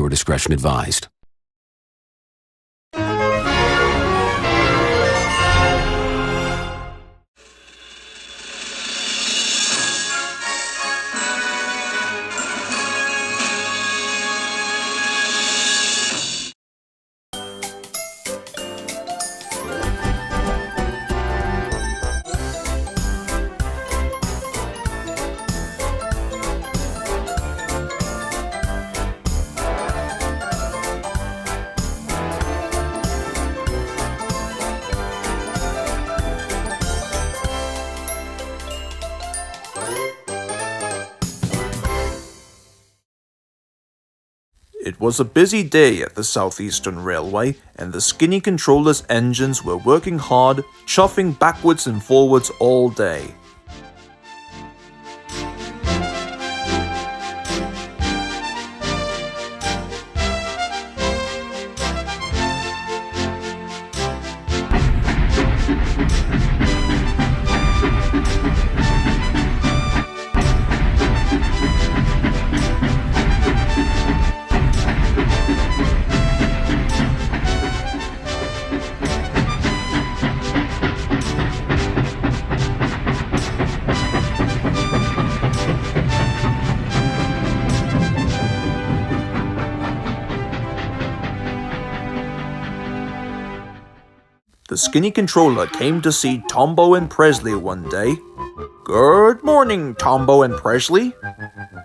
Viewer discretion advised. It was a busy day at the Southeastern Railway, and the Skinny Controller's engines were working hard, chuffing backwards and forwards all day. The Skinny Controller came to see Tombo and Presley one day. "Good morning, Tombo and Presley."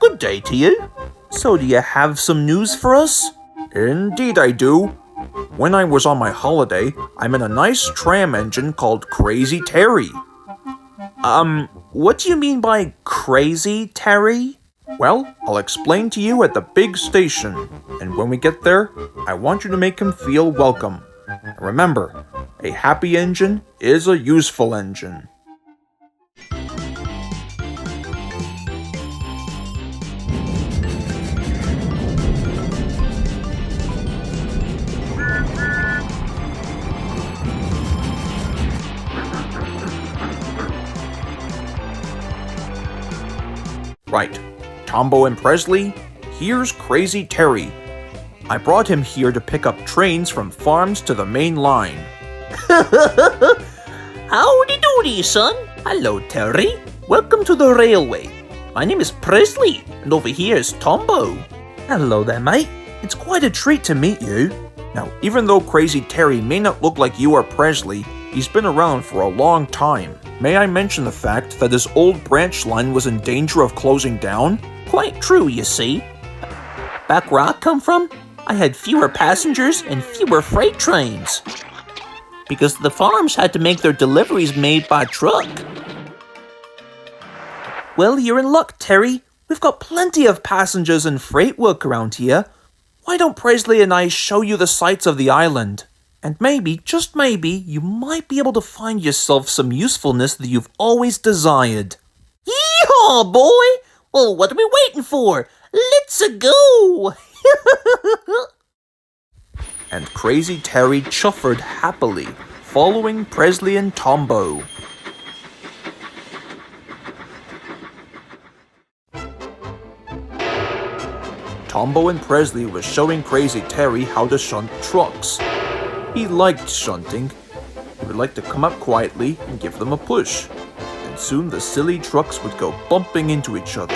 "Good day to you. So do you have some news for us?" "Indeed I do. When I was on my holiday, I met a nice tram engine called Crazy Terry." What do you mean by Crazy Terry?" "Well, I'll explain to you at the big station, and when we get there, I want you to make him feel welcome. And remember, a happy engine is a useful engine." Right, Tombo and Presley, here's Crazy Terry. I brought him here to pick up trains from farms to the main line. Howdy doody, son. Hello, Terry. Welcome to the railway. My name is Presley, and over here is Tombo. Hello there, mate. It's quite a treat to meet you. Now, even though Crazy Terry may not look like you or Presley, he's been around for a long time. May I mention the fact that his old branch line was in danger of closing down? Quite true, you see. Back where I come from, I had fewer passengers and fewer freight trains, because the farms had to make their deliveries made by truck. Well, you're in luck, Terry. We've got plenty of passengers and freight work around here. Why don't Presley and I show you the sights of the island? And maybe, just maybe, you might be able to find yourself some usefulness that you've always desired. Yeehaw, boy! Well, what are we waiting for? Let's go! And Crazy Terry chuffered happily, following Presley and Tombo. Tombo and Presley were showing Crazy Terry how to shunt trucks. He liked shunting. He would like to come up quietly and give them a push. And soon the silly trucks would go bumping into each other.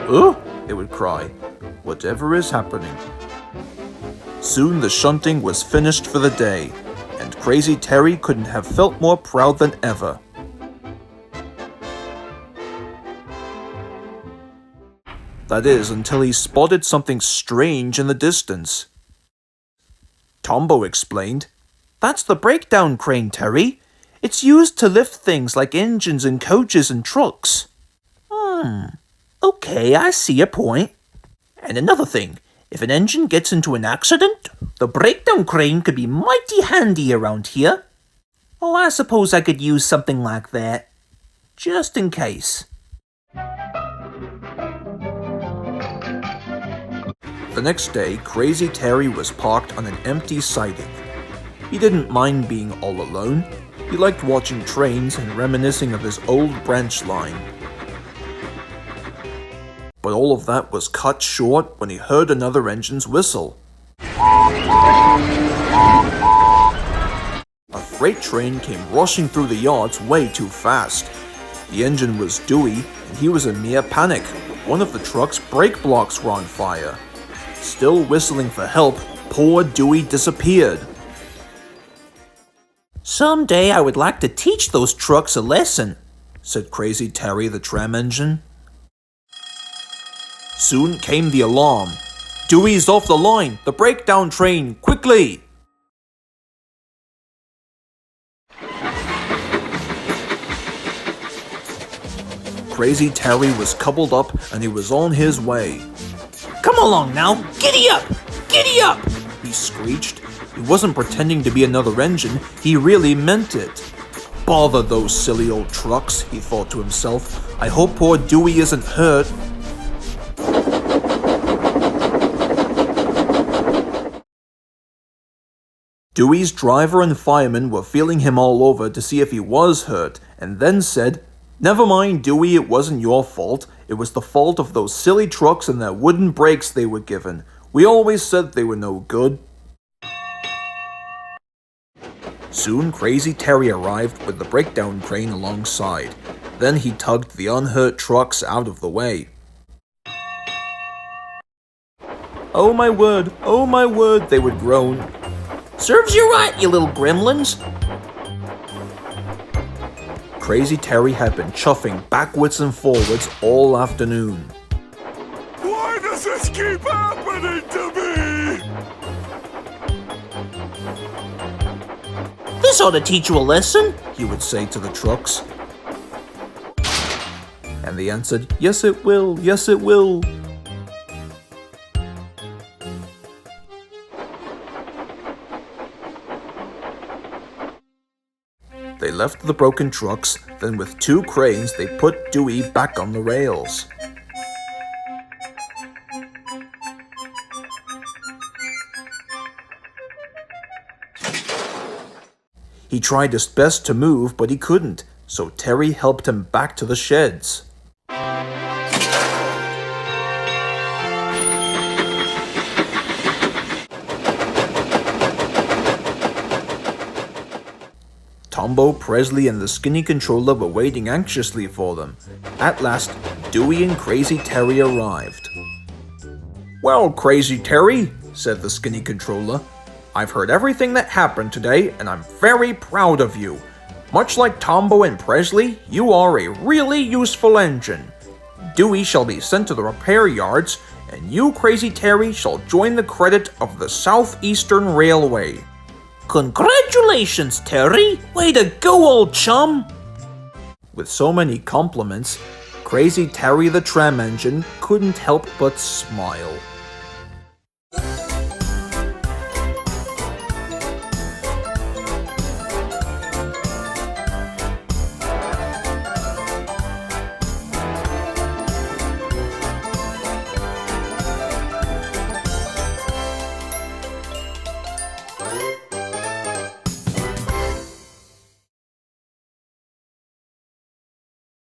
"Ugh!" they would cry. "Whatever is happening?" Soon the shunting was finished for the day, and Crazy Terry couldn't have felt more proud than ever. That is, until he spotted something strange in the distance. Tombo explained, "That's the breakdown crane, Terry. It's used to lift things like engines and coaches and trucks." Okay, I see your point. And another thing, if an engine gets into an accident, the breakdown crane could be mighty handy around here. Oh, I suppose I could use something like that, just in case. The next day, Crazy Terry was parked on an empty siding. He didn't mind being all alone. He liked watching trains and reminiscing of his old branch line. But all of that was cut short when he heard another engine's whistle. A freight train came rushing through the yards way too fast. The engine was Dewey, and he was in mere panic. One of the truck's brake blocks were on fire. Still whistling for help, poor Dewey disappeared. Someday I would like to teach those trucks a lesson, said Crazy Terry the tram engine. Soon came the alarm. Dewey's off the line! The breakdown train! Quickly! Crazy Terry was coupled up and he was on his way. Come along now! Giddy up! Giddy up! He screeched. He wasn't pretending to be another engine, he really meant it. Bother those silly old trucks, he thought to himself. I hope poor Dewey isn't hurt. Dewey's driver and fireman were feeling him all over to see if he was hurt, and then said, "Never mind, Dewey, it wasn't your fault. It was the fault of those silly trucks and their wooden brakes they were given. We always said they were no good." Soon Crazy Terry arrived with the breakdown crane alongside. Then he tugged the unhurt trucks out of the way. "Oh my word," they would groan. "Serves you right, you little gremlins." Crazy Terry had been chuffing backwards and forwards all afternoon. Why does this keep happening to me? "This ought to teach you a lesson," he would say to the trucks. And they answered, "Yes it will, yes it will." They left the broken trucks, then with 2 cranes they put Dewey back on the rails. He tried his best to move, but he couldn't, so Terry helped him back to the sheds. Tombo, Presley, and the skinny controller were waiting anxiously for them. At last, Dewey and Crazy Terry arrived. "Well, Crazy Terry," said the skinny controller, "I've heard everything that happened today, and I'm very proud of you. Much like Tombo and Presley, you are a really useful engine. Dewey shall be sent to the repair yards, and you, Crazy Terry, shall join the credit of the Southeastern Railway." "Congratulations, Terry! Way to go, old chum!" With so many compliments, Crazy Terry the tram engine couldn't help but smile.